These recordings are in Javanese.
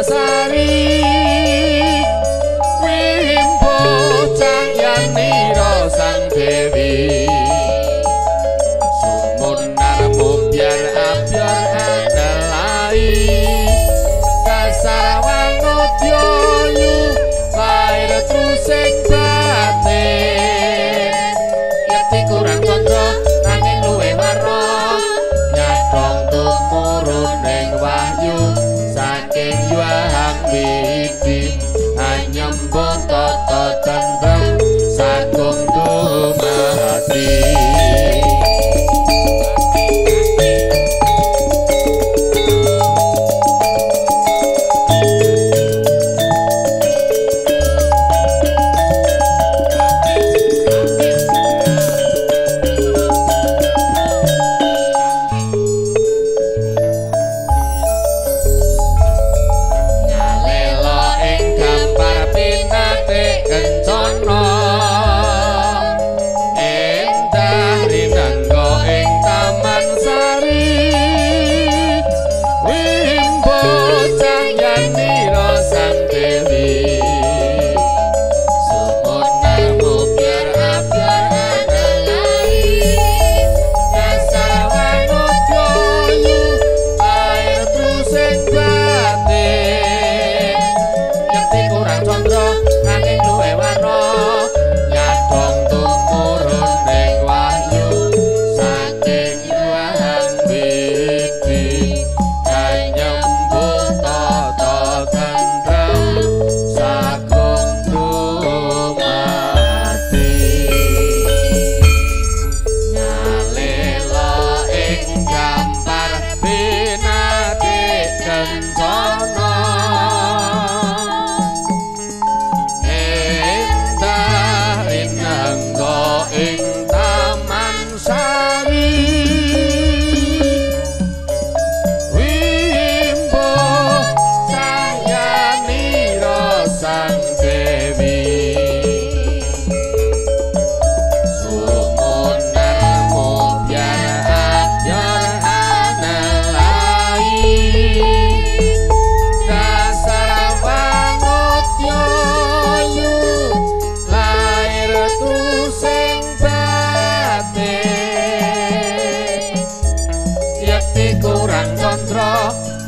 sari wimpo cahyanira sang dewi sumunarmu biar abyar adalai dasar wangodya yu lair trusing batin yekti kurang condro nanging luwih warna nyadong tumurun ning wahyu saking yuang widi hanyembung tata tentrem sagung dumati.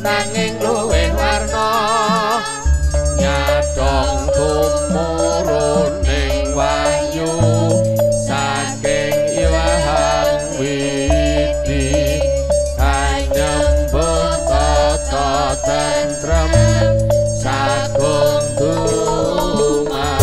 Nanging luwih warna nyadong tumurun ning wahyu saking iwang widi hanyembung tata tentrem sagung dumati.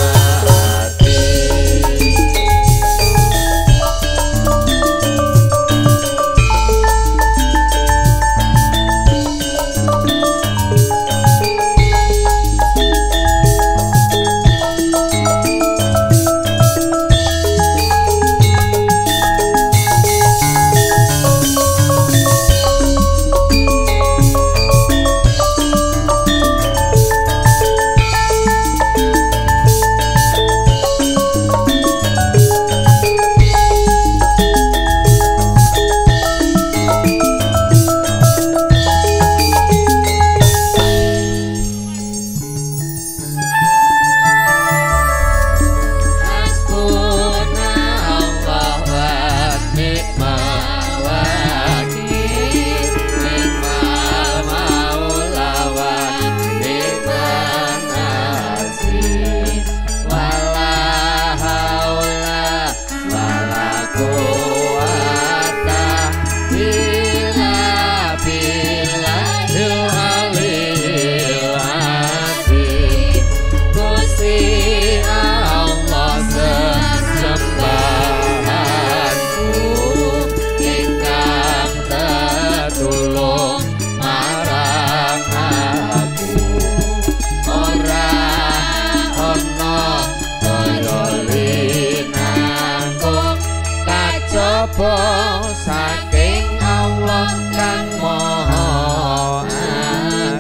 Saking Allah kang maha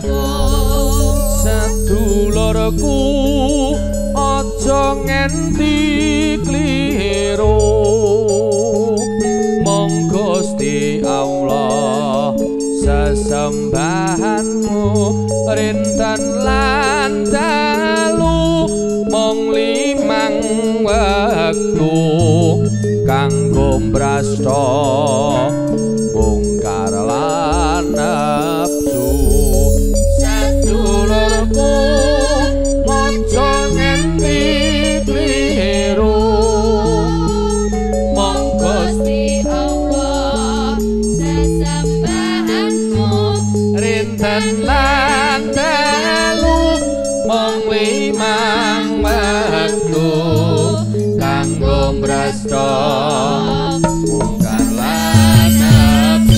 agung sedulurku aja ngenti kliru mong Gusti Allah sesembahanmu rinten lan dalu mung limang wektu kanggo mbrasta bongkar lan nafsu sedulurku aja nganti kliru mong Gusti Allah sesembahanmu rinten lan dalu mong limang wektu kanggo mbrasta bongkar lan nafsu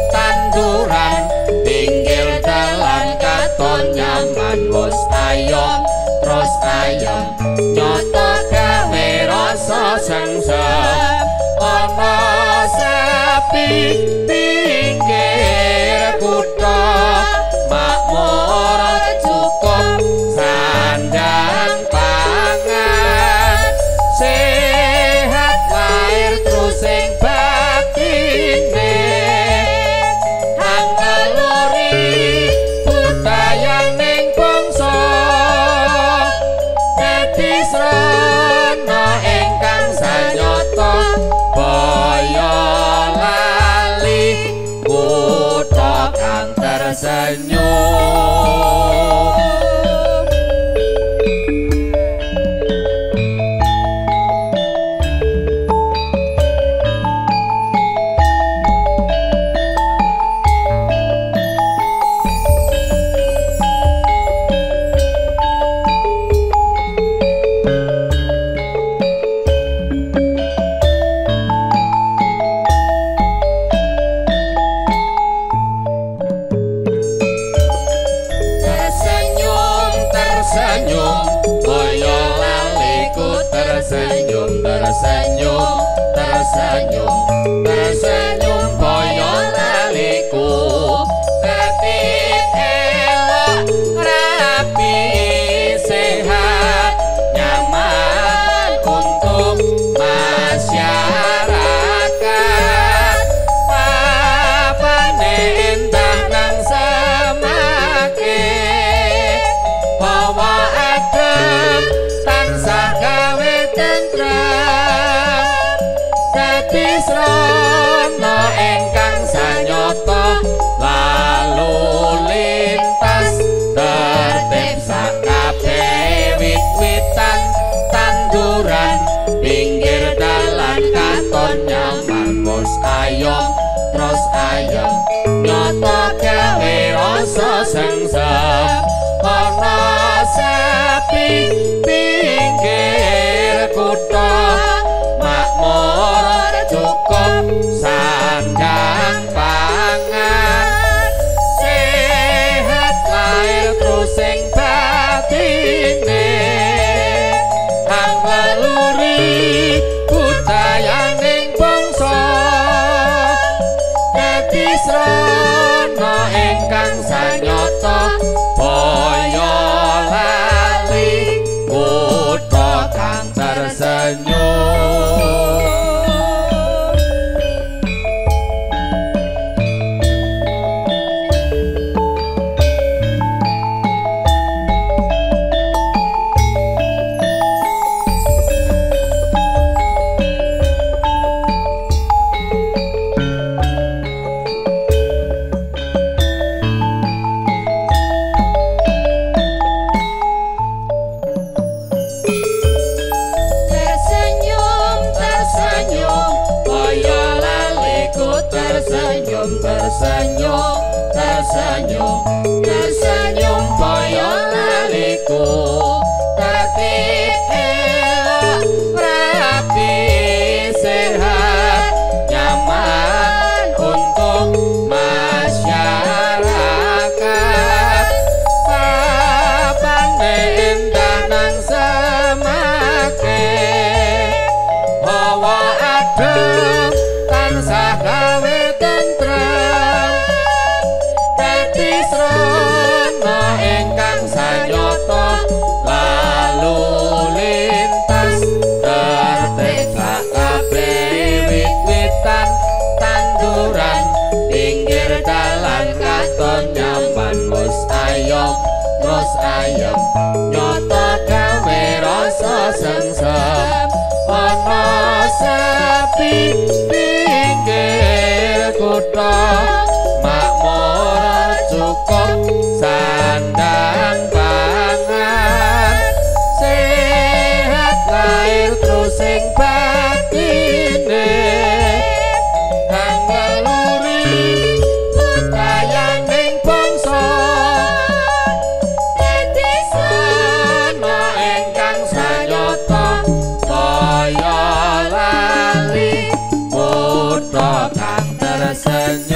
Tanduran pinggir dalan katon ayom terus ayem nyoto gawe rasa sengsem ana sepi pinggir kutha makmur cukup sandang pangan sehat lahir terus sing batine hangeluri budaya ning bangsa dadi srana ingkang sanyata baya lali kutha kang tersenyum. Tersenyum boyo laliku tertib elok rapi sehat nyaman untuk masyarakat papane endah nang semake bawa adem tansah gawe tentrem dadi srana ingkang sanyata lalu lintas tertib sakabeh wit-witan tanduran pinggir dalan katon nyaman bos ayom terus ayem nyoto gawe rasa sengsem ana sepi pinggir kutha makmur cukup sandang pangan sehat lahir terus sing batine hangeluri budaya ning bangsa dadi srana ingkang sanyata baya lali kutha kang tersenyum. Tersenyum boyo laliku tertib elok rapi sehat nyaman untuk masyarakat papane endah nang semake hawa adem tansah gawe tentrem dadi srana ingkang sanyata lalu lintas tertib sakabeh wit-witan tanduran pinggir dalan katon nyaman mus ayom terus ayem nyoto gawe rasa sengsem ana sepi pinggir kutha makmur cukup sandang pangan sehat lahir terus sing batine hangeluri budaya ning bangsa dadi srana ingkang sanyata kaya lali kutha kang tersenyum.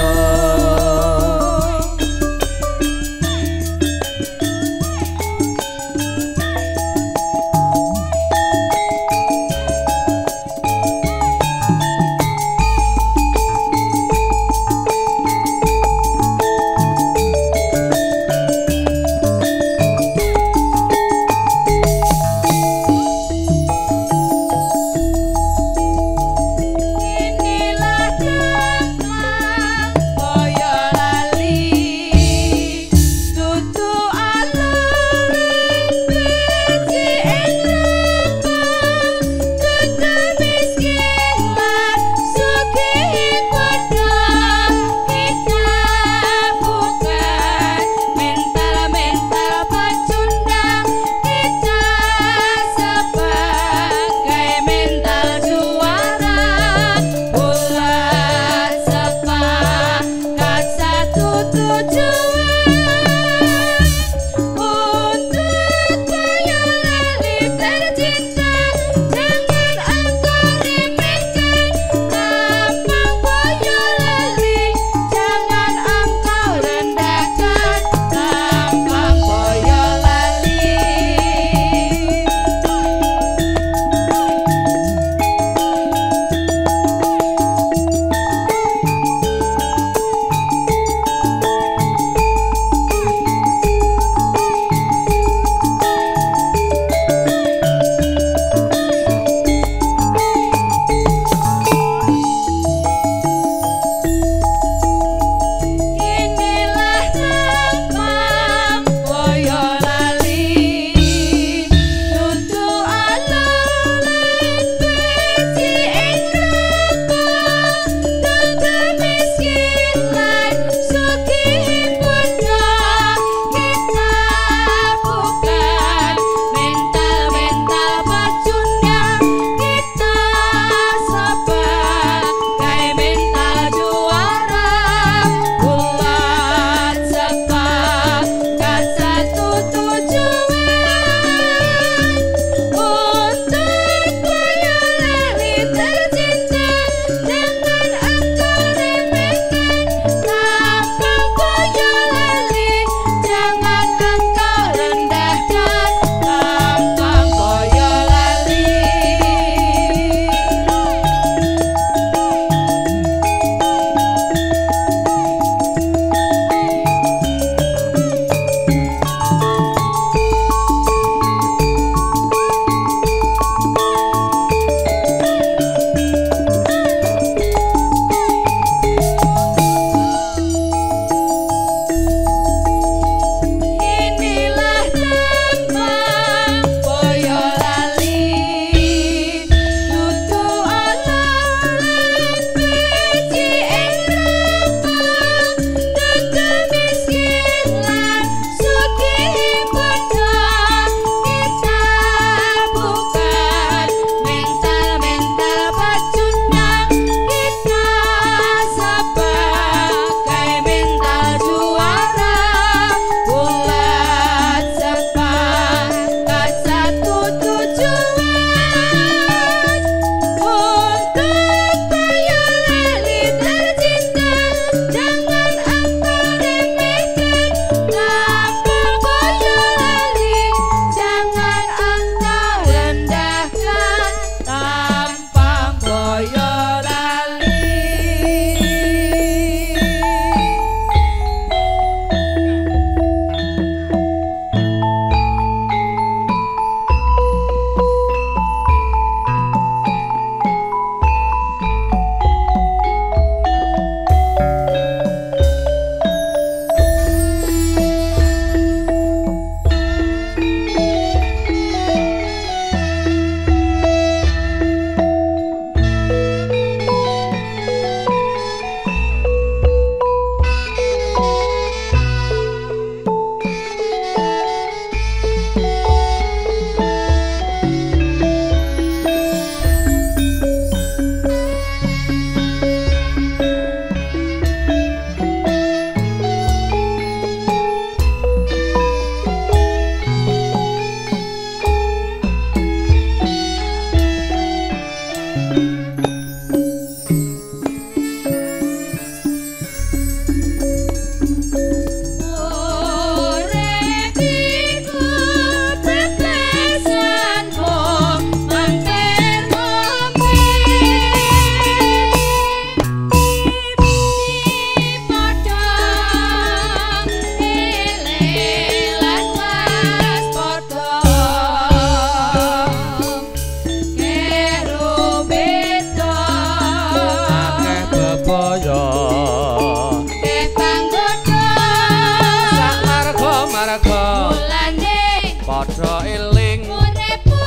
sedela mulane padha eling uripmu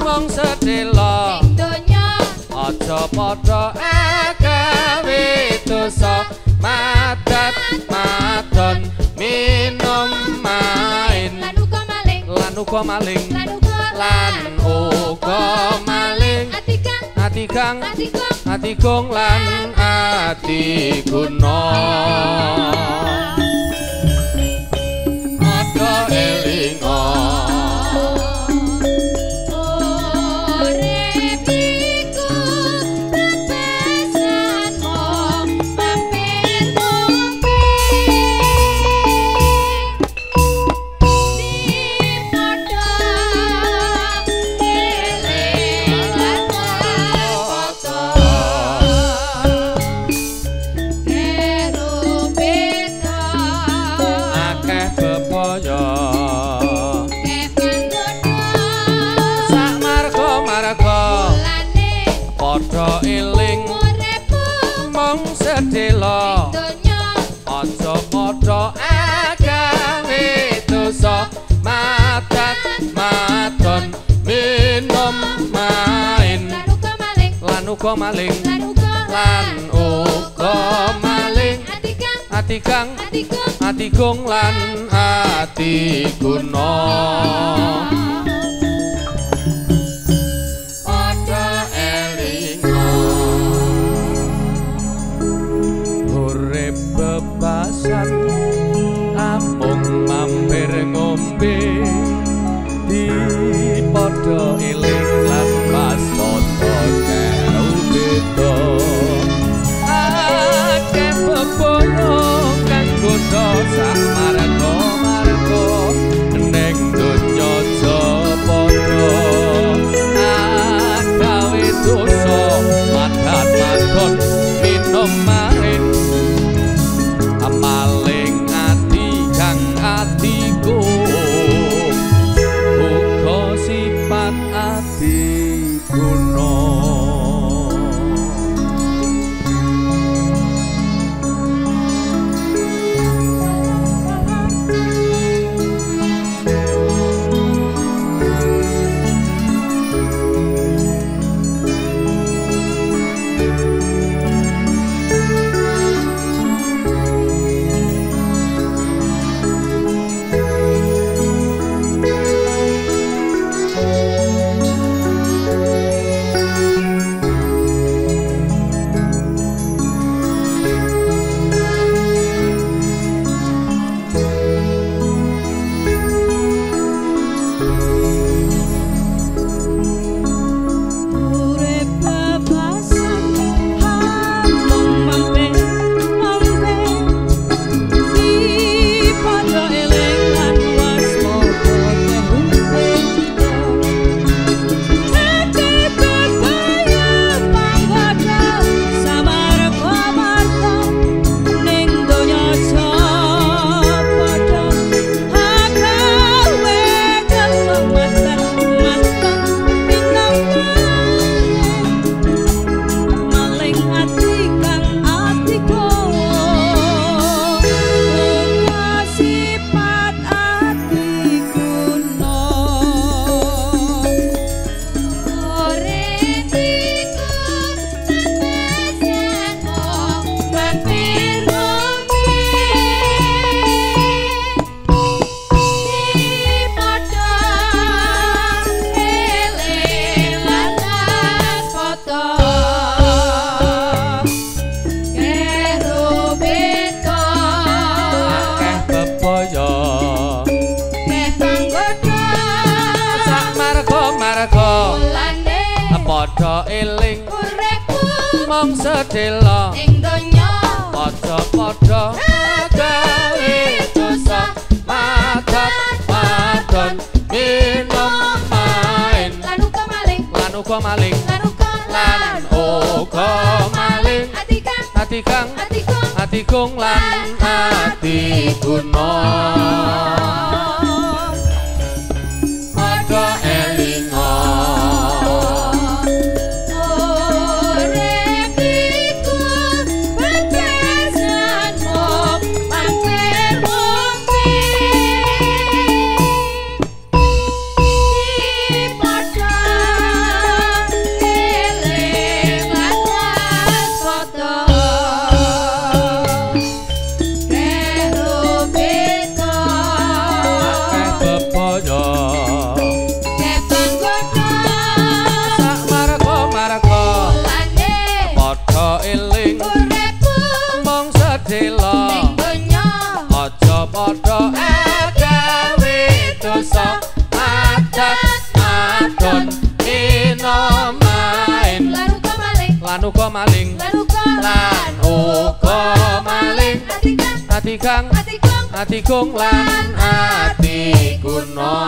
mung sedela ing donya aja padha gawe dosa madat madon minum main lan uga maling lan uga maling lan uga lan uga maling ati kang ati gong lan ati guna padha elinga padha eling mung sedela aja padha gawe dosa madat madon minum main lan uga maling lan uga maling ati kang ati gong lan ati guna bebasan amung mampir ngombe di padha eling lan pas padha karo beda akeh bebono kang godha sak marga ning donya padha gawe dosa madat madon minum main maling ati kang atiku uga sifat ati guna padha eling mong sedela ing donya aja padha gawe dosa madat madon minum main lan uga maling lan uga maling ati kang ati gong lan ati guna padha elinga uga maling lan uga lan uga maling ati kang ati kung lan ati kuno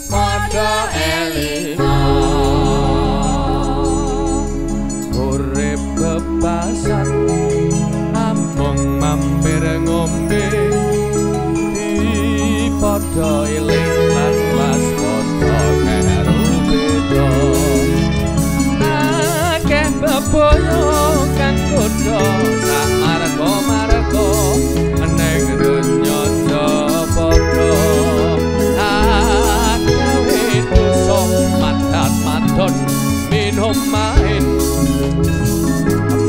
padha elinga urip bebasan amung mampir ngombe di padha eling lan waspada karo beda akeh bebaya kang godha sak marga ning donya padha akeh dosa madan minum main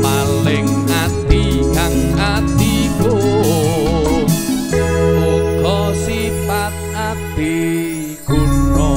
maling ati kang atiku uga sifat ati kuno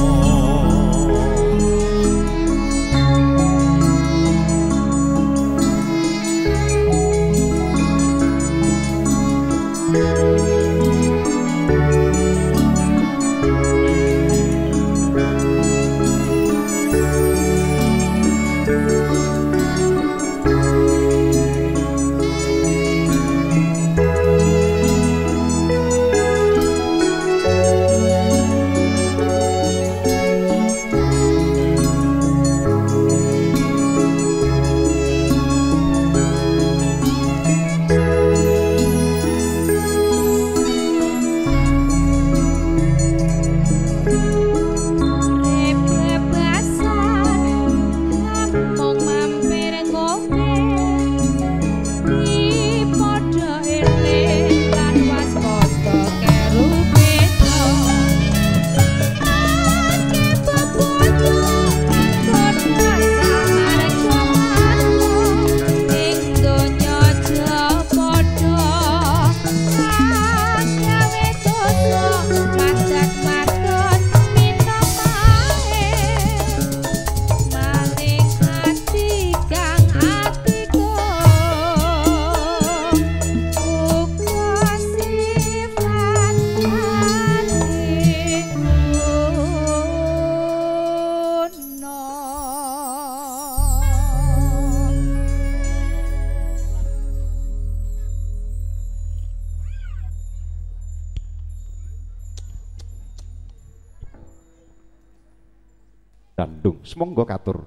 Dandung, semonggo katur.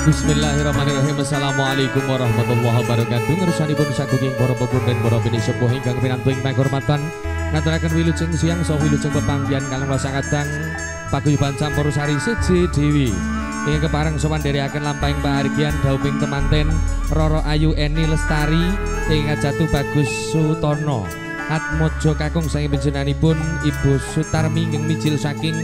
Bismillahirrahmanirrahim. Assalamualaikum warahmatullahi wabarakatuh. Ngersanipun sagunging para pepundhen para bini sepuh ingkang pinantu ing panghormatan. Ngaturaken wilujeng siang saha wilujeng pepanggihan kaliyan rasa kadang paguyuban Campurasari siji Dewi. Ingkang kepareng sowan dherekaken lampahing pahargyan dauping temanten Roro Ayu Eni Lestari ingkang jatuh Bagus Sutono. Atmojo kakung saking panjenenganipun Ibu Sutarmi ingkang mijil saking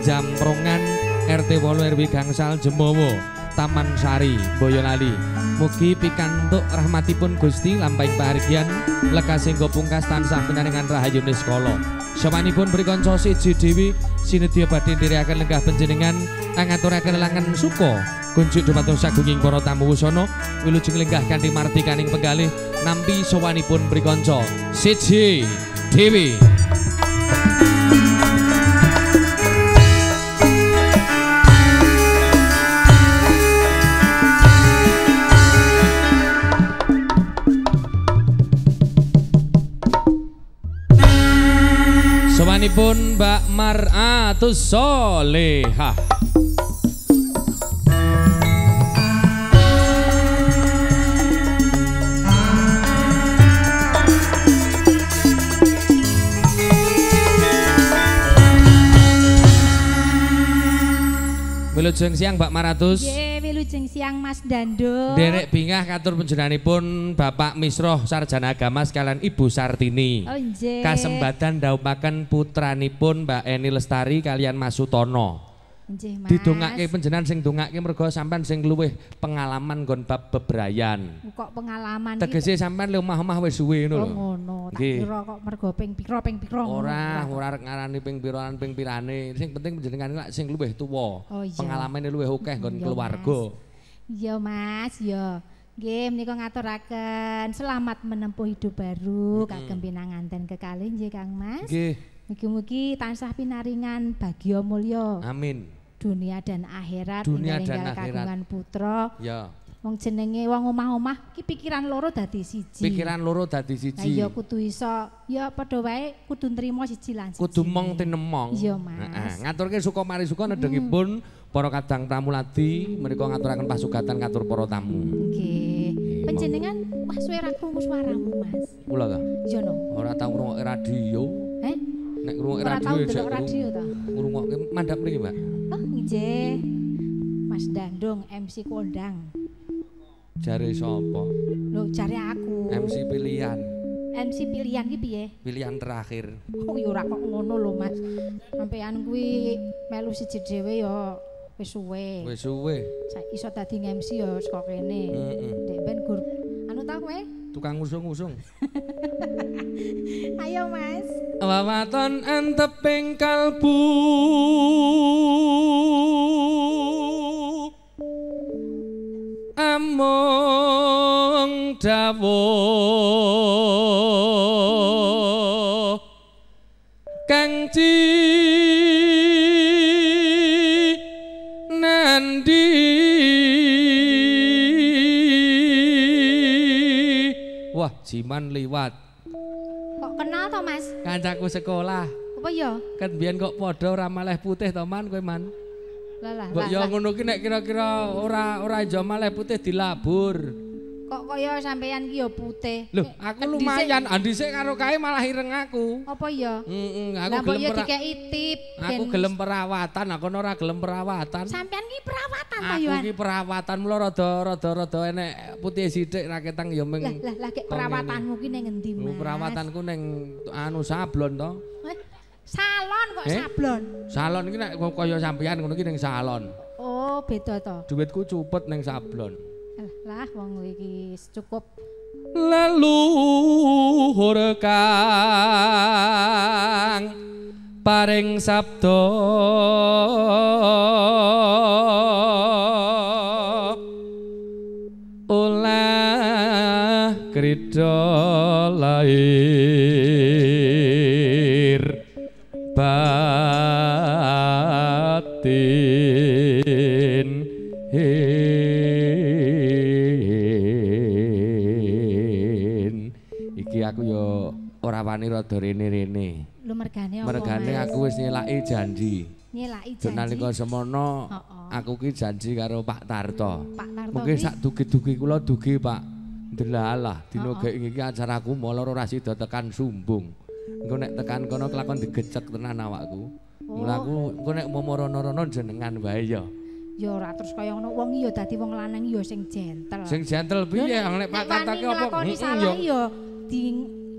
Jamrongan RT 8 RW Gangsal Jemowo Taman Sari Boyolali. Mugi pikantuk rahmatipun Gusti lampahing pahargyan lekasing pungkas tansah pinaringan rahayu niskala. Sawanipun prikanca siji Dewi sinedya badhe ndherekaken lenggah panjenengan ngaturaken langan suka kunjuk dhumateng sagunging para tamu wusana wilujeng lenggah kanthi martikaning penggalih nampi sawanipun prikanca siji Dewi. Sawanipun Mbak Mar'atus Solehah. Wilujeng siang Mbak Maratus. Nggih, wilujeng siang Mas Dando. Derek bingah katur panjenenganipun Bapak Misroh Sarjana Agama sekalian Ibu Sartini. Oh nggih. Kasembadan ndhaupaken putranipun Mbak Eni Lestari kalian Mas Sutono. Nggih, Mas. Didongake panjenengan sing dongake mergo sampean sing luwih pengalaman nggon bab bebrayan. Kok pengalaman Tegese sampean le omah-omah wis suwe ngono lho. Oh ngono. Tak Nggih. kira kok mergo ping pira ngono. Ora arek ngarani ping piroan ping pirane. Sing penting panjenengan lak sing luwih tuwa. Oh, iya. Pengalamane luwih akeh nggon Iya, keluarga. Iya Mas, iya. Nggih menika ngaturaken selamat menempuh hidup baru kagem pinanganten kekalih nggih Kang Mas. Nggih. Mugi-mugi tansah pinaringan bagya mulya. Amin. Dunia dan akhirat Dunia dan enggal akhirat. kagungan putra. Ya. Wong jenenge wong omah-omah ki pikiran loro dadi siji. Pikiran loro dadi Lah siji. ya kudu iso ya padha wae kudu nrimo siji lan siji. Kudu mong tinemong. Iya, Mas. Heeh, ngaturke suka mari suka nedengipun para kadang tamu ladi menika ngaturaken pasugatan ngatur para tamu. Nggih. Panjenengan wah suwe ra krungu swaramu, Mas. Kula ta. Iya no. Ora tau ngrungokke radio. Eh? Nek ngrungokke Ora radio tau ya delok radio ta. ngrungokke mandhap mriki, Mbak. Oh, nggih. Mas Dandung MC kondang. Jare sapa? Lho, jare aku. MC pilihan. MC pilihan ki piye? Pilihan terakhir. Oh, ya ora kok ngono lho, Mas. Sampeyan kuwi melu siji dhewe ya wis suwe. Wis suwe. Iso dadi MC ya saka kene. Heeh. Dek ben gur anu ta kowe? Tukang ngusung-ngusung. Ayo, Mas. Wawaton anteping kalbu among dawuh kang nandi wah jiman liwat Kok kenal to, Mas? kancaku sekolah Apa ya? kan biyen kok padha ora maleh putih to man kowe man Lah mbok ya ngono ki nek kira-kira ora ijo maleh putih dilabur kok kaya sampeyan ki ya putih. lho aku lumayan andhisik karo kae malah ireng aku Apa ya? aku Lah mbok gelem ya dikeki tip. aku gelem perawatan aku ora gelem perawatan Sampeyan ki perawatan to, aku Yohan? ki perawatan mulo rada enek putih sithik ra ketang ya ming Lah kek perawatanmu ki ning endi, Mas? perawatanku ning anu sablon to Eh, salon kok sablon. salon iki nek kaya sampeyan ngono ki ning salon Oh, beda to. duitku cupet ning sablon Lah wong iki cukup leluhur kang paring sabda olah krida lair batin iki aku yo ora wani rada rene-rene. lu mergane apa? Mergane Mas? aku wis nyelaki janji. Nyelaki Nalika janji. semono Heeh. aku ki janji karo Pak Tarto. Pak Mungkin sak dugi-dugi kula dugi Pak. Delalah dina gek iki acaraku molor ora sida tekan sumbung. Engko nek tekan kono kelakon digecek tenan awakku. Mula aku engko nek momorono-rono jenengan wae ya. Ya ora terus kaya ngono wong iya dadi wong lanang ya sing gentle. Sing gentle piye nek Pak Tartake apa? Salah ya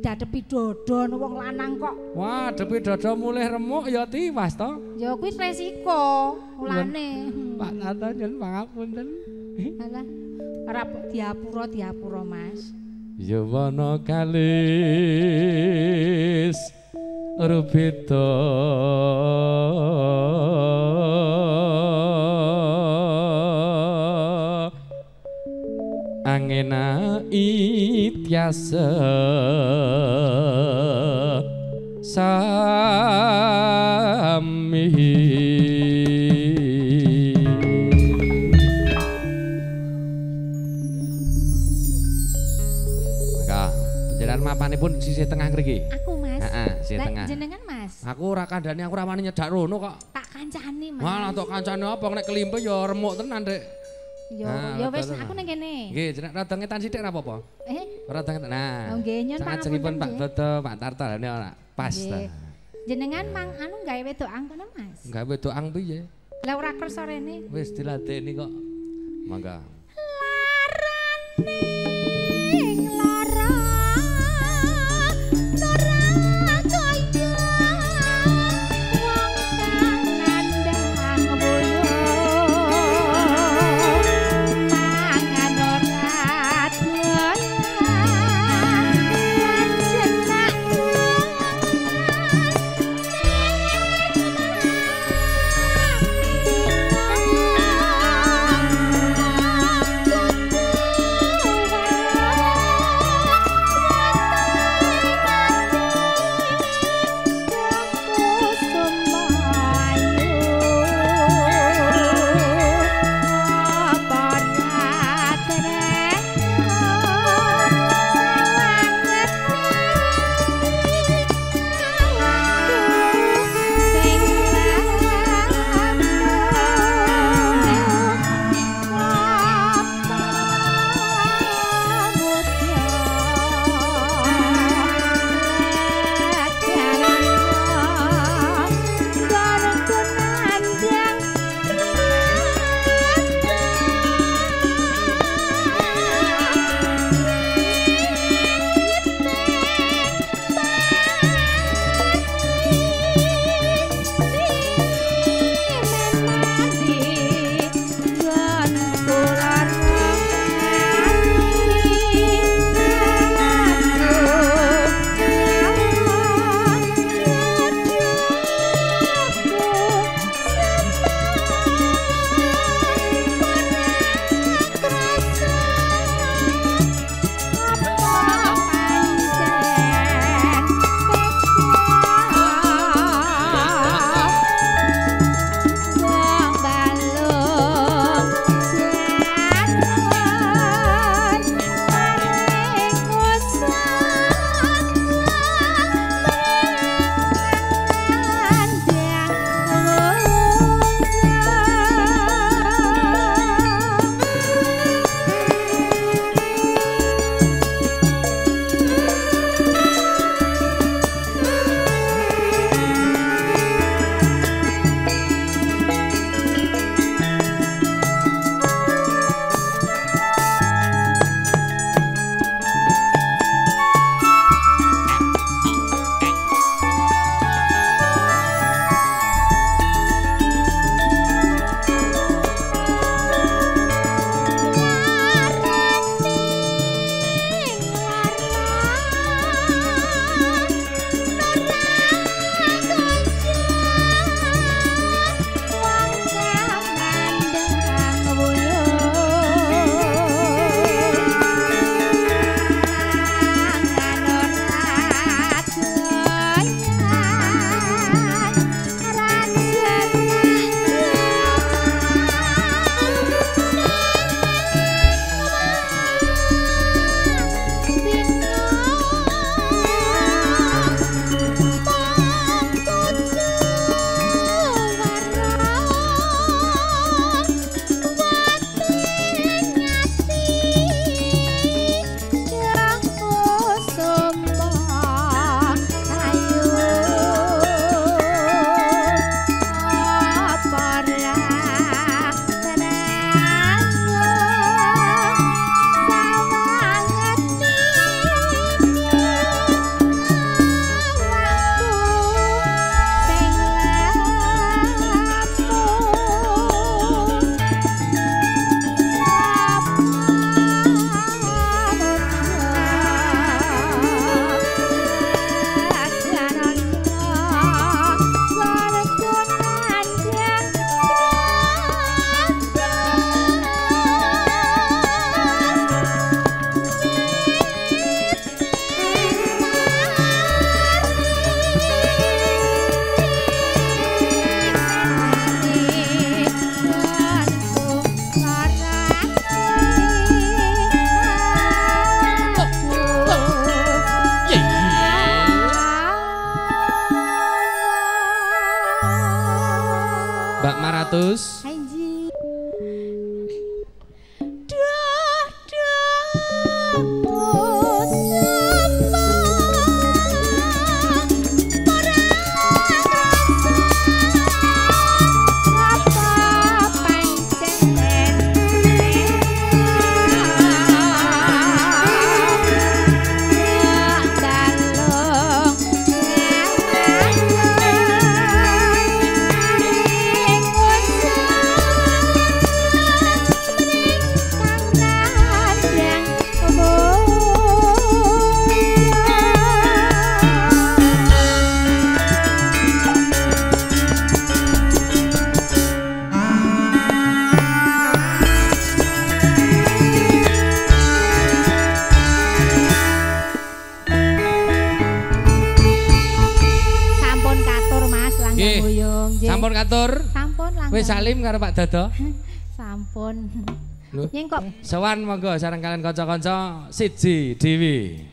dadepi dodon wong lanang kok. Wah, depi dada mulih remuk ya tiwas to. Ya kuwi resiko ulane. Pak Tarto nyun pangapunten. Alah, ora diapura Mas. Yawana kalis rubita angena ityasa sami mapanipun sisi tengah ngriki. Aku Mas. Heeh, sisi tengah. Jenengan Mas. Aku ora kandhani aku ora wani nyedak rono kok. Tak kancani Mas. Malah tok kancane apa nek kelimpe ya remuk tenan, Dik. Ya wis aku ning kene. Nggih, jeneng rada ngetan sithik ora apa-apa. Rada ngetan. Nah. Oh nggih, nyun pangapunten Pak Dodo, Pak Tarto ini ora pas ta. Jenengan mang anu gawe wedokan kono Mas. Gawe wedokan piye? Lah ora kersa rene. Wis diladeni kok. Mangga. matur. Sampun langkung. Wis salim karo Pak Dodo. Sampun. Lho. Yen kok Sowan monggo sareng kalian kanca-kanca siji Dewi.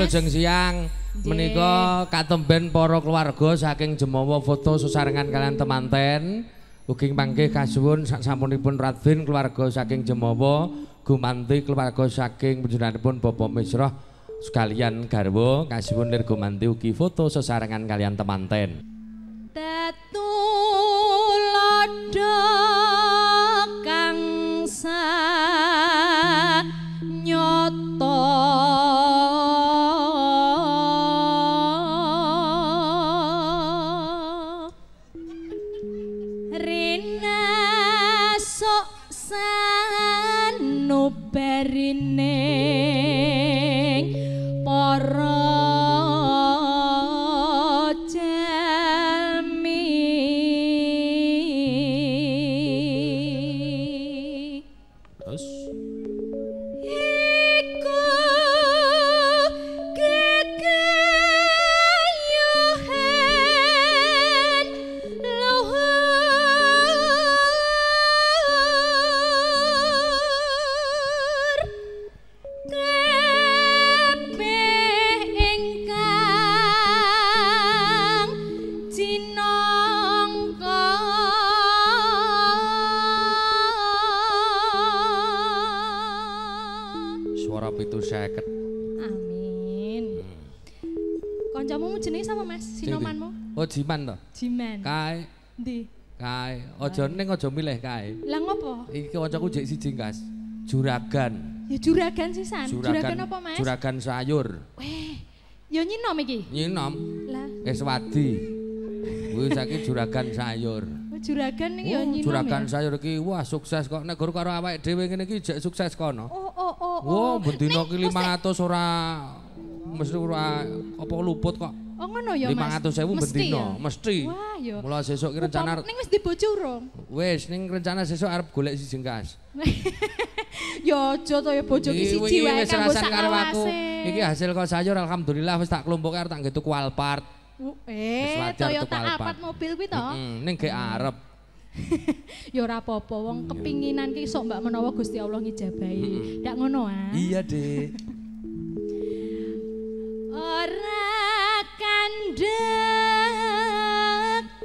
Wilujeng siang menika katemben para keluarga saking Jemawa foto sesarengan kalian temanten ugi panggih kasuwun sasampunipun Radvin keluarga saking Jemawa gumanti keluarga saking panjenenganipun Bapak Misroh sekalian garwa kasuwun lir gumanti ugi foto sesarengan kalian temanten tetulodo kang nyoto berining para jalmi terus iku gegayuhan seket. Amin. Kancamu jenenge sapa Mas? Sinomanmu? Oh Jiman to. Jiman. Kae. Ndi? Kae. Aja ning aja milih kae. Lah ngopo? Iki kancaku jek siji Kas. Juragan. Ya juragan sisan. Juragan apa Mas? Juragan sayur. Weh. Ya nyinom iki. Nyinom. Lah. Wadi. Kuwi saiki juragan sayur. Juragan ning ya nyinom. Juragan sayur iki wah sukses kok nek guru karo awake dhewe ngene iki jek sukses kono. Oh, bendina ki 500 ora mesti ora apa luput kok. Oh ngono ya Mas. 500.000 bendina, mesti. Wah ya. Mula sesuk ki rencana ning wis di bojo urung? Wis ning rencana sesuk arep golek siji Kas. Ya aja to ya bojo ki siji wae kanggo sak karo aku. Iki hasil kok sayur alhamdulillah wis tak kelompoke arep tak nggo tuku Alphard. Toyota Alphard mobil kuwi to? Ning gek arep. Ya ora apa-apa wong kepinginan ki sok mbak menawa Gusti Allah ngijabahi. Ndak ngono ah. Iya, Dik. Ora kandhek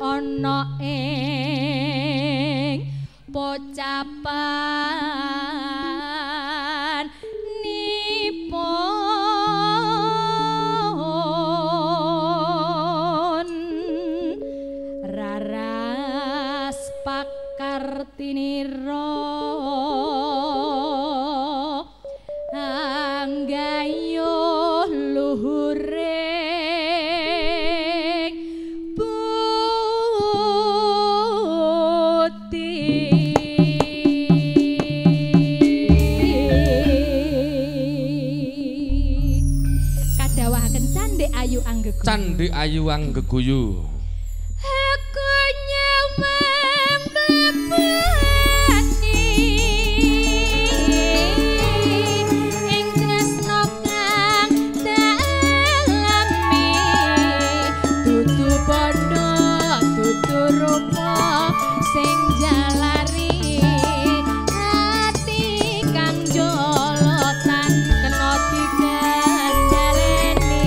ana ing pocapan nipun raras pakartinira anggayuh luhuring putih kadawahaken Candhi Ayu Anggeguyu. Candhi Ayu Anggeguyu. Aku nyawang bebani ing tresna kang dalami dudu bondo dudu rupa sing jalari ati kang jolotan kena dikandaleni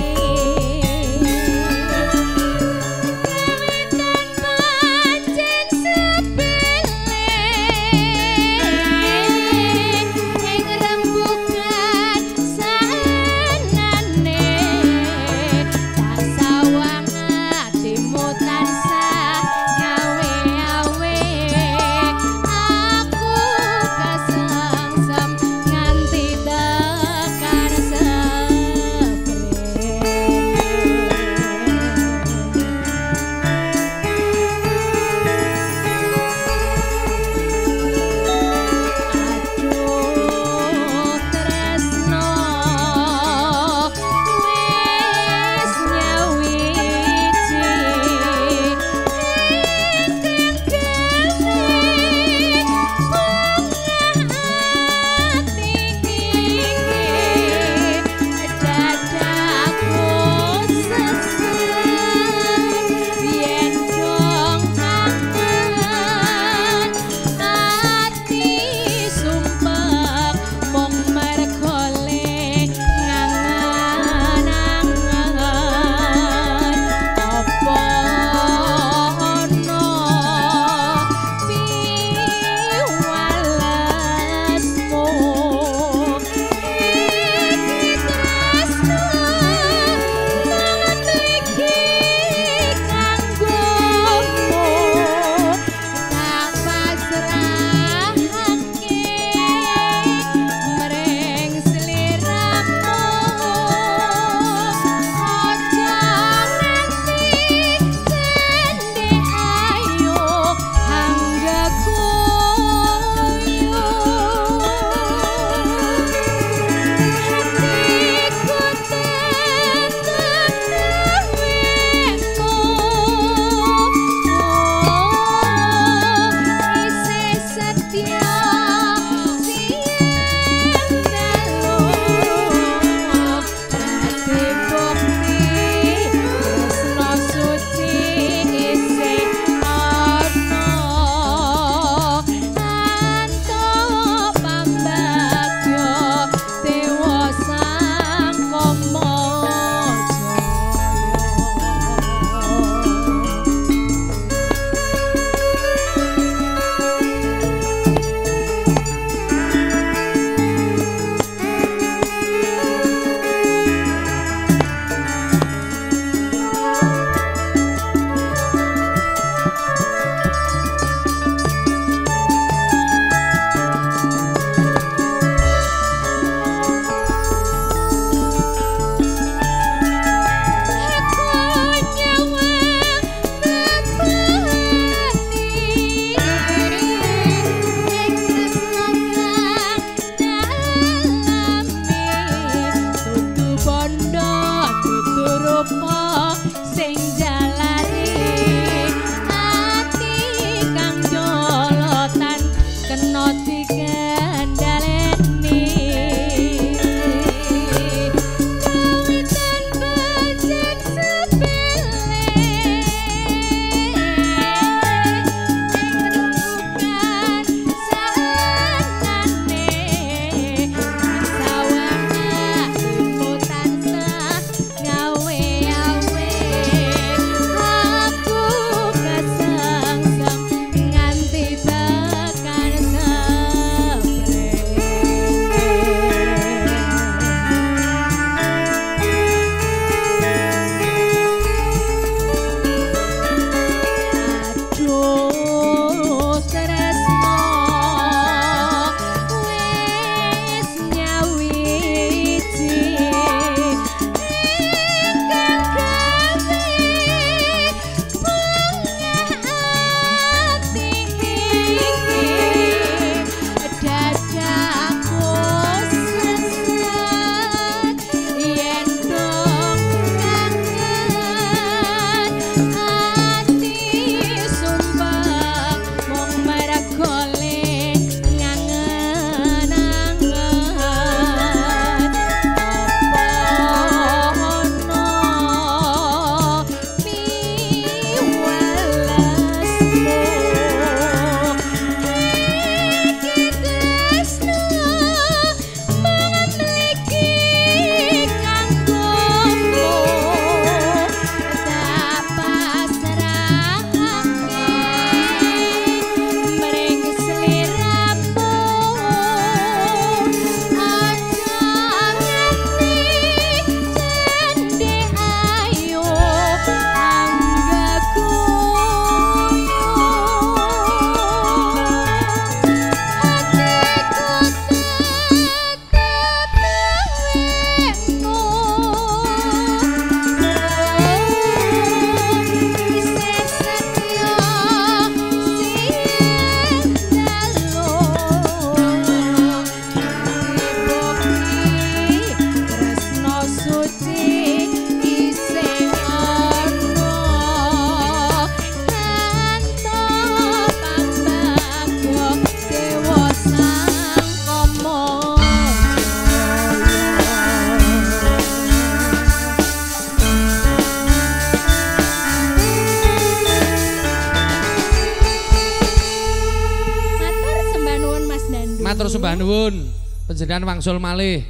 matur sembah nuwun. Panjenengan wangsul malih.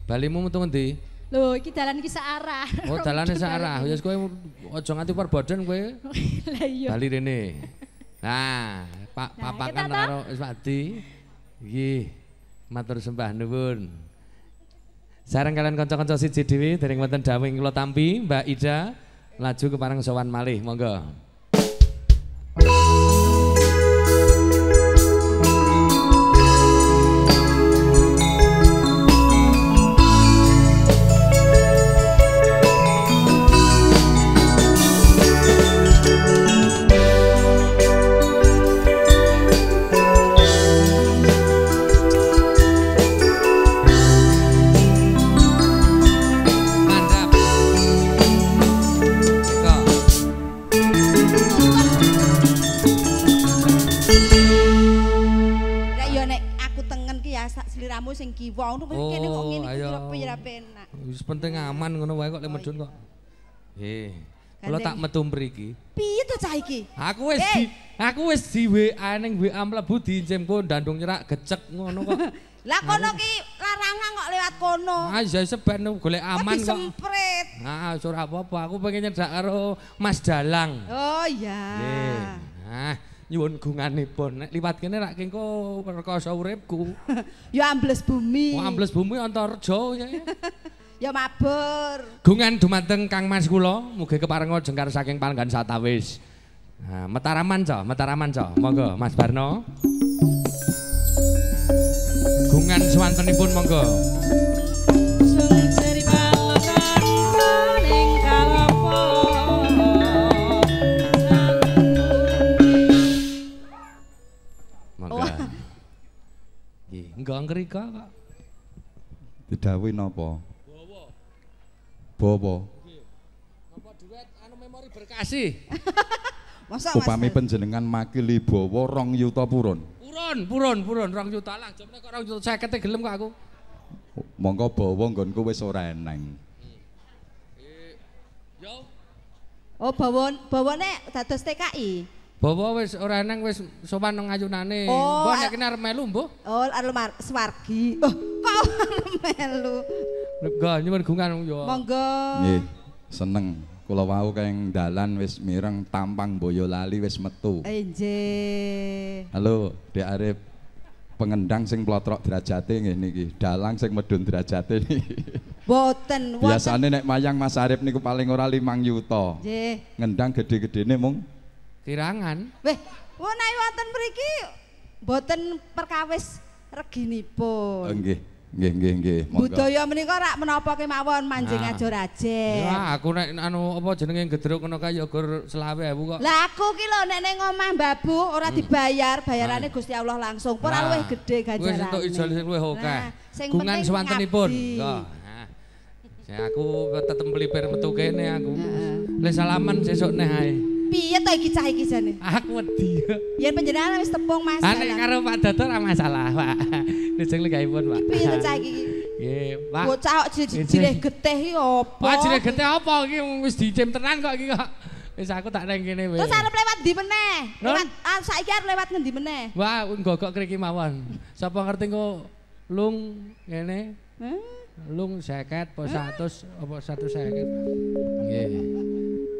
Balimu metu ngendi? Lho, iki dalan iki searah. Oh, dalane searah. Ya kowe aja nganti perboden kowe. Lah iya. Bali rene. Nah, papakan karo Iswadi. Nggih. Matur sembah nuwun. Sareng kalian kanca-kanca siji dhewe dereng wonten dawuh kula tampi, Mbak Ida laju kepareng sowan malih, monggo. Sliramu sing kiwa ngono kene kok ngene iki ora penak. Wis penting aman ngono wae kok lek medun kok. Kula tak metu mriki. Piye to cah iki? Aku wis di WA ning WA mlebu diincimku ndandung nyerak gecek ngono kok. Lah kono ki larangan kok lewat kono. Ah ya seben golek aman kok. Semprit. Ah ora apa-apa, aku pengen nyedak karo Mas Dalang. Oh iya. Nggih. Nah, nyuwun gunganipun nek liwat kene rak kengko rekoso uripku. Ya ambles bumi. Oh ambles bumi Antareja ya. Ya mabur. Gungan dumateng Kang Mas kula, mugi keparenga jengkar saking palenggan satawis. Nah, Mataraman co. Monggo Mas Barno. Gungan swantenipun monggo. Enggak ngerika kok. Didhawuhi napa? Bawa. Napa duet anu memori berkasih? Masa upami panjenengan makili bawa 2 yuta purun. Purun 2 juta lah. Jane kok 2 juta 50 gelem kok aku. Monggo bawa nggonku wis ora eneng. Yo. Oh bawane dados TKI. Bawa wis ora eneng wis sowan nang ayunane. Oh, mbok nek kene arep melu mbok. Oh, arep Swargi. Oh, kok arep melu. Nggih, nyuwun gungan yo. Monggo. Nggih, seneng. Kula wau keng dalan wis mireng Tampang Boyolali wis metu. Nggih. Halo, Dek Arif. Pengendang sing plotrok derajate nggih niki. Dalang sing medun derajate niki. Boten. Biasane nek mayang Mas Arif niku paling ora 5 yuta. Nggih. Ngendang gede-gedene mung kirangan. Weh, menawi wonten mriki boten perkawis reginipun. Nggih. Budaya menika rak menapa kemawon manjing ajo-ajen. Ya, aku nek anu apa jenenge gedruk ngono kae ya gur 20.000 kok. Lah aku ki lho nek ning omah Mbabu ora dibayar, bayarane Gusti Allah langsung. Ora luwih gedhe ganjarane. Wis entuk ijol sing luwih akeh. Sing Gungan penting swantenipun. ngabdi. Nah. Saya aku tetep melipir metu kene aku. Le salaman sesuk neh ae. Piye to iki cah iki jane? Aku wedi. Yen panjenengan wis tepung Mas. Nek karo Pak Dodo ora masalah, Pak. Lajeng lenggahipun, Pak. Piye to cah iki? Nggih, Pak. Bocah kok jireh getih iki opo? Pak jireh getih apa iki wis dicim tenan kok iki kok. Wis aku tak nang kene wis. Terus arep lewat ndi meneh? Lewat saiki arep lewat ngendi meneh? Wah, nggogok kriki mawon. Sapa ngerti kok lung ngene? Lung 50 apa 100 apa 150. Nggih.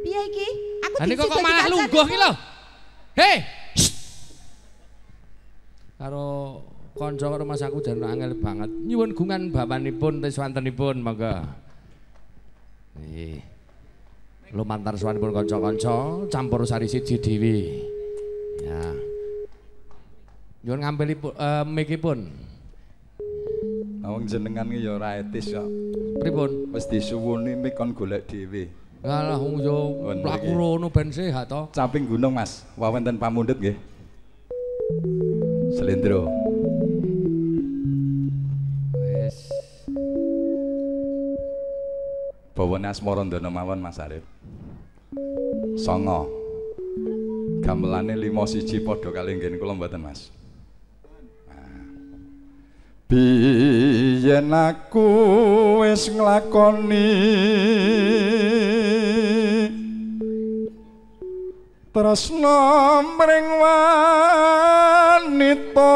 Piye iki? Aku Ini kok malah lungguh ki lho. Hei. Karo kanca rumah aku jan angel banget. Nyuwun gungan bapanipun te swantenipun monggo. Nggih. Lumantar swanipun kanca-kanca campur sari siji dhewe. Ya. Nyuwun ngampilipun mikipun. Wong jenengan ki ya ora etis kok. Pripun? Wis disuwuni mik kon golek dhewe. Alah yo mlaku rono ben sehat to. Caping gunung Mas, wawenten pamundhut nggih. Slendro. Wis. Bawane Asmarandana mawon Mas Arif. 9. Gamelane 5 padha kali nggen kula mboten Mas. Biyen aku wis nglakoni tresna mring wanita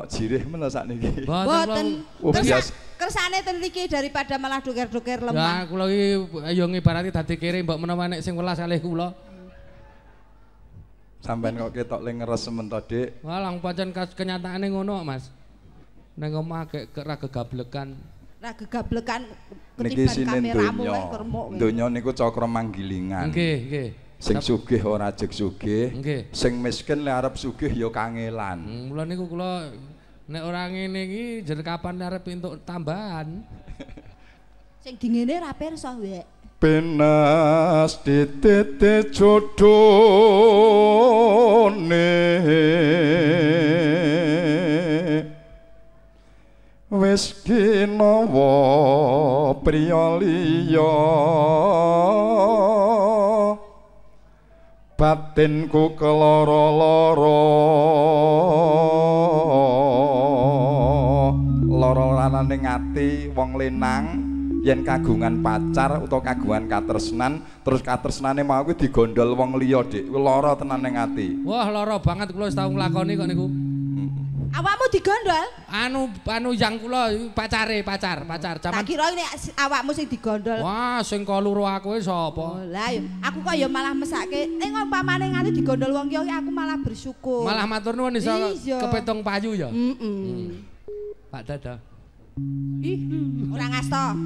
kok jirih men sakniki. Boten. Oh, bias. Kersane ten mriki daripada malah doker-doker Ya lemah. kula iki ya ngibarati dadi kere mbok menawa nek sing welas kalih kula. Sampeyan kok ketok ling ngeres semen to, Dik. Walang pancen kenyataane ngono, Mas. Nang omah gek ra gegablekan. Ra gegablekan Niki ketiban sinen kameramu donya. wae kermuk. Donya niku cakra manggilingan. Nggih, nggih. Sing sugih ora jek sugih. Nggih. Sing miskin lek arep sugih ya kangelan. Mula niku kula nek ora ngene iki jen kapan arep entuk tambahan. Sing dingene ra pirsa wek. Penas ditete jodone wis kinawa priya liya batinku keloro-loro loro-laraning ati wong lenang yen kagungan pacar utawa kagungan katresnan terus katresnane mau kuwi digondol wong liya Dik lara tenan ning ati. Wah lara banget kula wis tau nglakoni kok niku. Awakmu digondol? Anu yang kula pacar Tak jaman. kira nek awakmu sing digondol. Wah sing kaluru aku sapa? Lah yo aku kok ya malah mesake ning umpamane ngati digondol wong ki aku malah bersyukur. Malah matur nuwun iso Iya. kepetong payu ya. Pak Dada. Ora ngasta.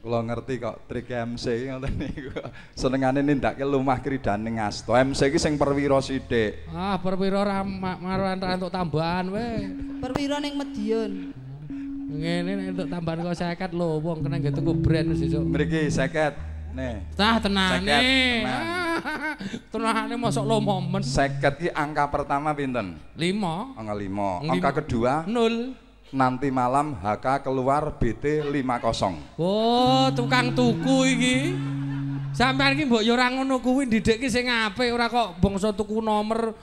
Kula ngerti kok trik MC iki ngoten niku. Senengane nindakake lumah kridaning asta. MC iki sing perwira sithik. Ah perwira ra maruan ra entuk tambahan we. Perwira ning Medion. Ngene nek entuk tambahan kok 50 lho wong kena nggo tuku brand sesuk. Mriki 50. Nih. Tah tenane. 50, Tenane mosok lo momen. 50 ki angka pertama pinten? 5. Angka 5. Angka kedua 0. nanti malam HK keluar BT 50. Oh, tukang tuku iki. Sampeyan iki mbok ya ora ngono kuwi ndidik ki sing apik ora kok bangsa tuku nomor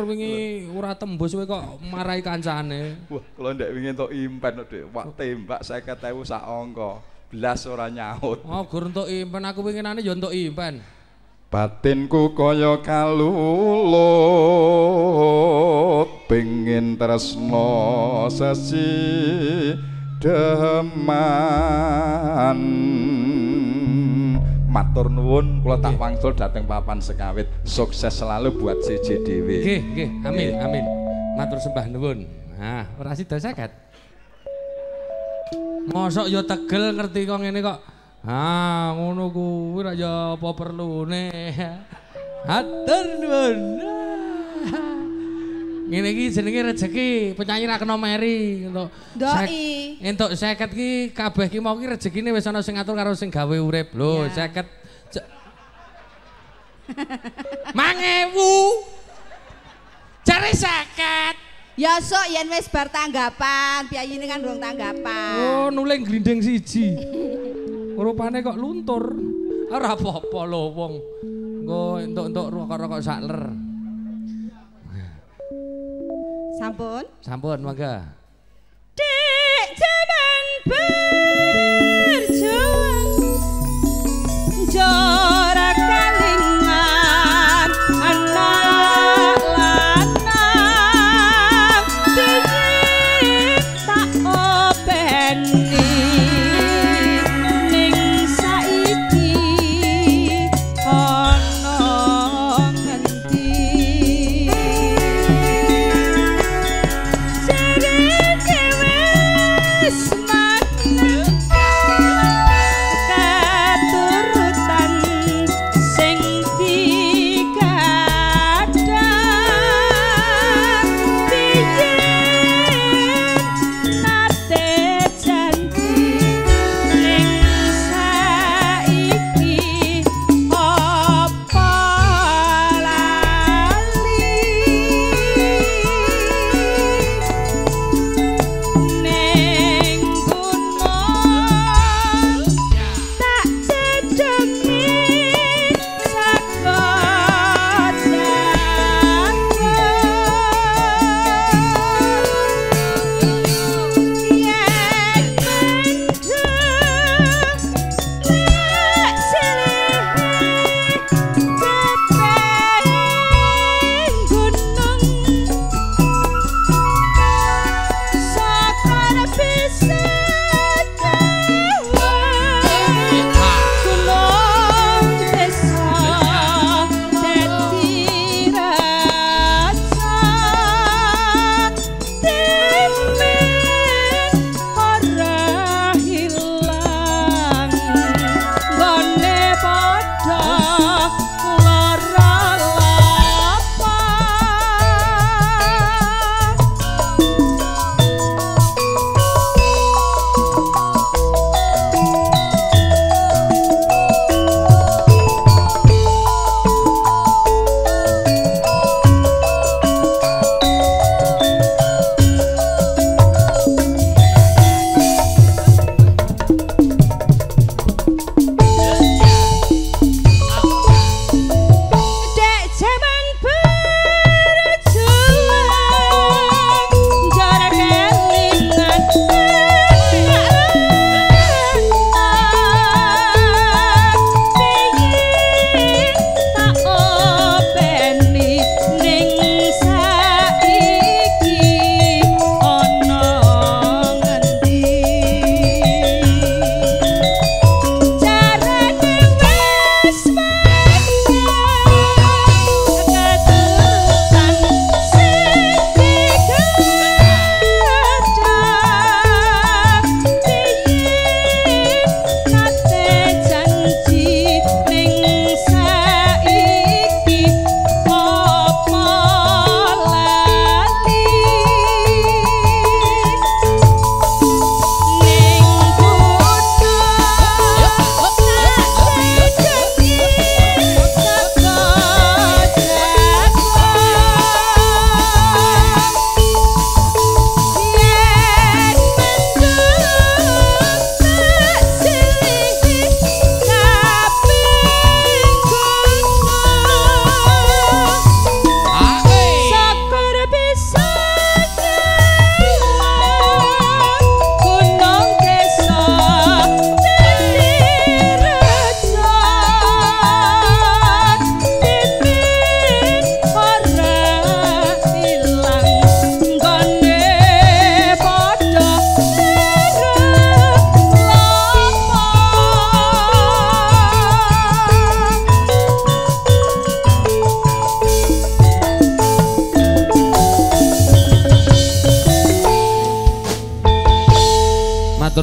wingi ora tembus kowe kok marahi kancane. Wah, kalau ndak wingi entuk impen Dik. Wak tembak 50.000 sak angka. Blas ora nyaut. Oh, gur entuk impen aku winginane ya entuk impen. Batinku kaya kalulut pengin tresno sesi deman. Matur nuwun kula tak wangsul dhateng papan sekawit. Sukses selalu buat CJDW. Nggih, amin, amin. Matur sembah nuwun. Nah, ora sida 50. Mosok ya tegel ngerti kok ngene kok. Ah, ngono kuwi ra ya apa perlune. Hatur nuwun. Ngene iki jenenge rejeki, penyanyi ra kena meri entuk. Ndoi. Entuk 50 ki kabeh ki mau ki rezekine wis ana sing ngatur karo sing gawe urip. Lho, 50 1000. Jare 50. Ya sok yen wis bar tanggapan, piyayine kan durung tanggapan. Oh, nuling glinding siji. Rupane kok luntur. Ora apa-apa lho wong. Engko entuk-entuk rokok-rokok sakler. Sampun? Sampun, mangga. Dek jaman berjuang jorak kalingan anak lanang piye tak openi ning saiki ana ngendi Semakin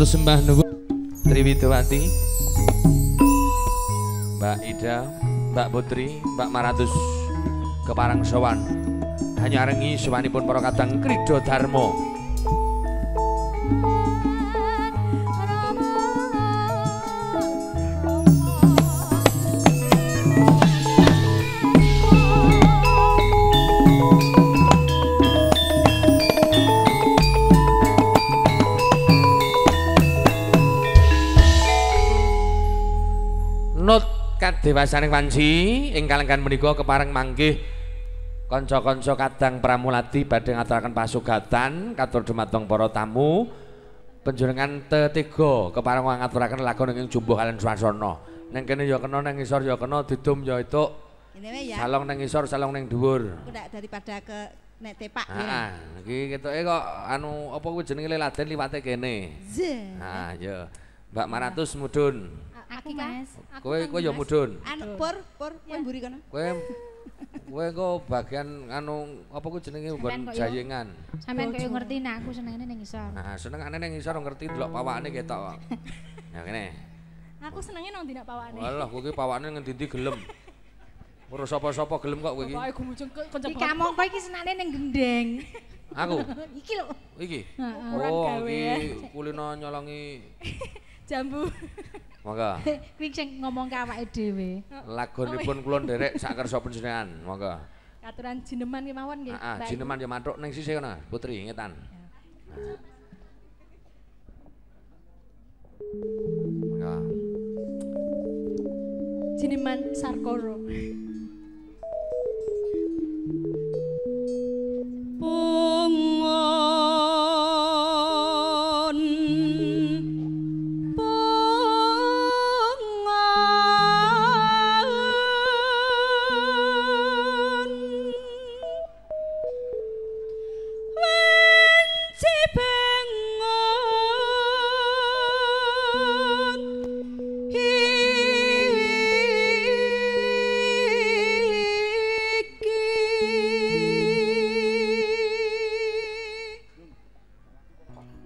sembah nuwun Triwidowati, Mbak Ida, Mbak Putri, Mbak Maratus keparang sowan hanya rengi sowanipun para kadang Krida Dharma. Nut kadewasaning wanci ing kalenggan menika kepareng manggih kanca-kanca kadang pramulati badhe ngaturaken pasugatan katur dumateng para tamu panjenengan tetiga kepareng ngaturaken lakon ing jumbuh kalian swasana ning kene ya kena ning ngisor ya kena didum ya itu salong ning ngisor salong ning dhuwur daripada ke nek tepak ya iki ketoke kok anu apa kuwi jenenge leladen liwate kene ha ya Mbak Maratus mudhun. Aku Mas. Kowe ya mudhun. Anu pur mburi kono. Kowe kok bagian anu apa ku jenenge nggon jayengan. Sampeyan koyo ngerti nek aku senengane ning ngisor. Nah, senengane ning ngisor ngerti delok pawakane ketok kok. Ya kene. Aku senenge nang ndinak pawakane. Walah, kowe iki pawakane ngendi-endi gelem. Ora sapa-sapa gelem kok kowe iki. Pokoke gumujeng kenceng. Iki kamong kowe iki senengane ning gendeng. Aku. Iki lho. Iki. Oh, iki kulino nyolongi jambu. Monggo. Kuwi sing ngomong ke awake dhewe. Lagonipun kula nderek sak kersa panjenengan. Monggo. Katuran jineman ki mawon nggih. Heeh, jineman ya mathuk ning sisih kono, Putri ngetan. Monggo. Jineman Sarkoro.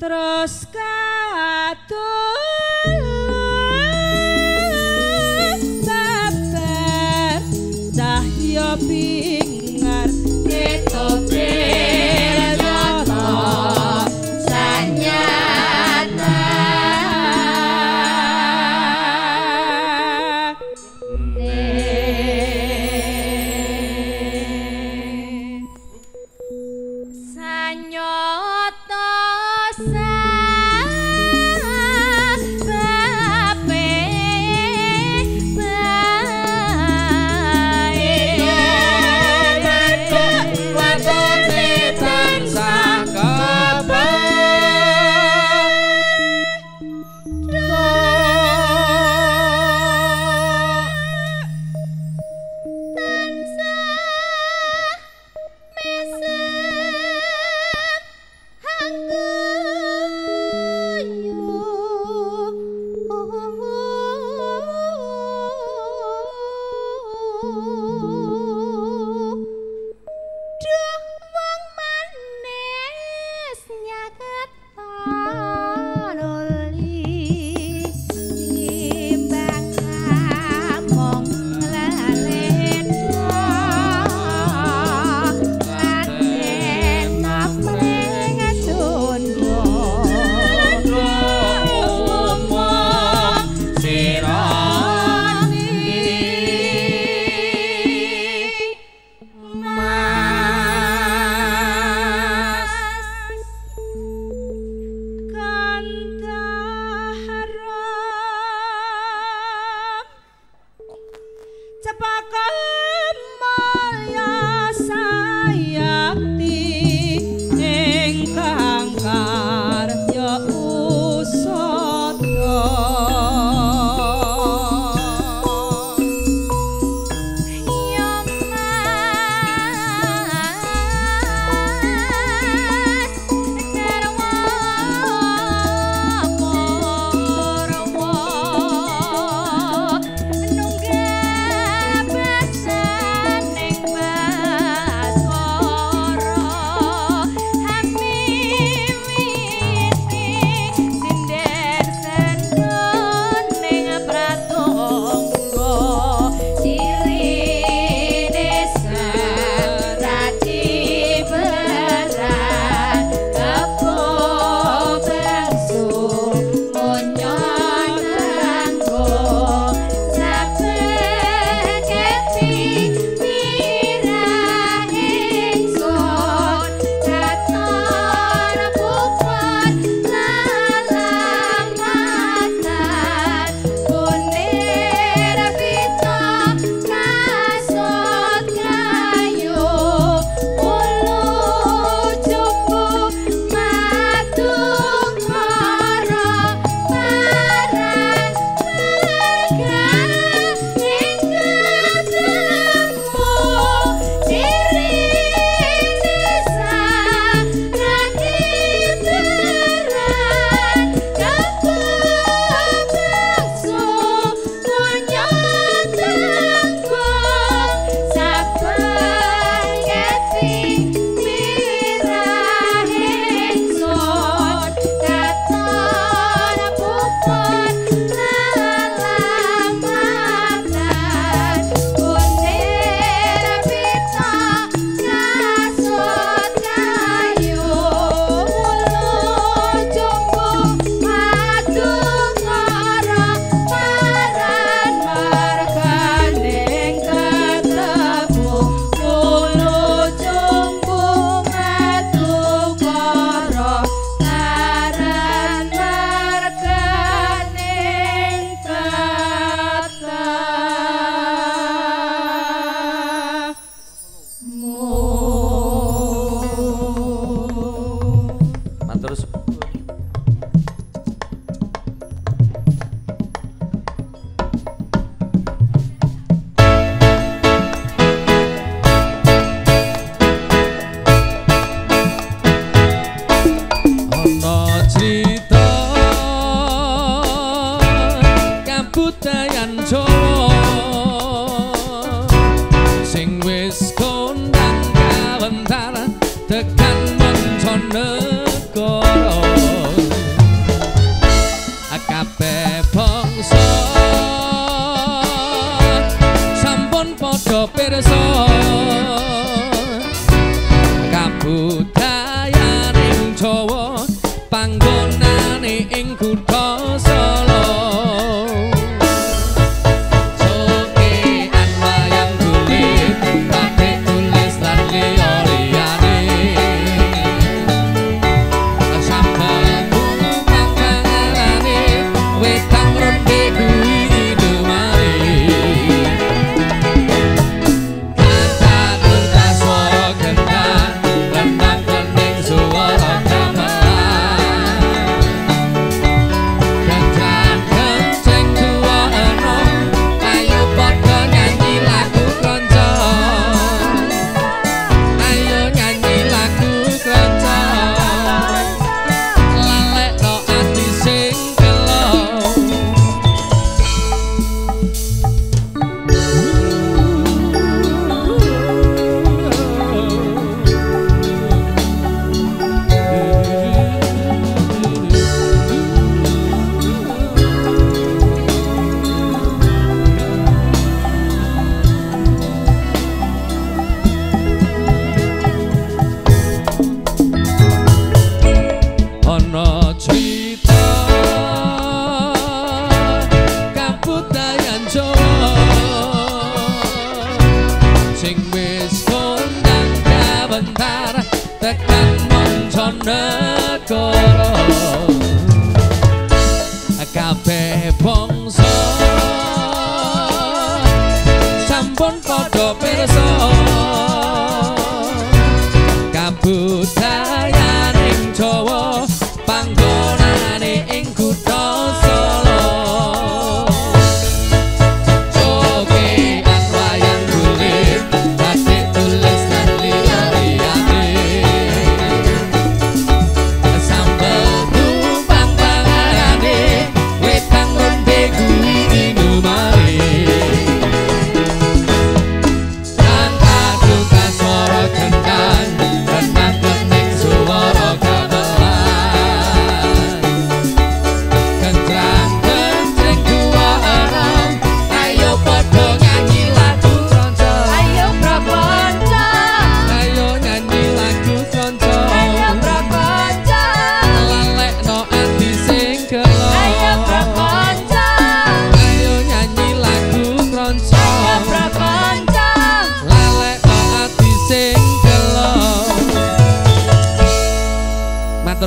Terus katul sabar cahya bingar keto berjoto sanyata sanyoto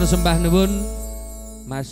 sembah nuwun Mas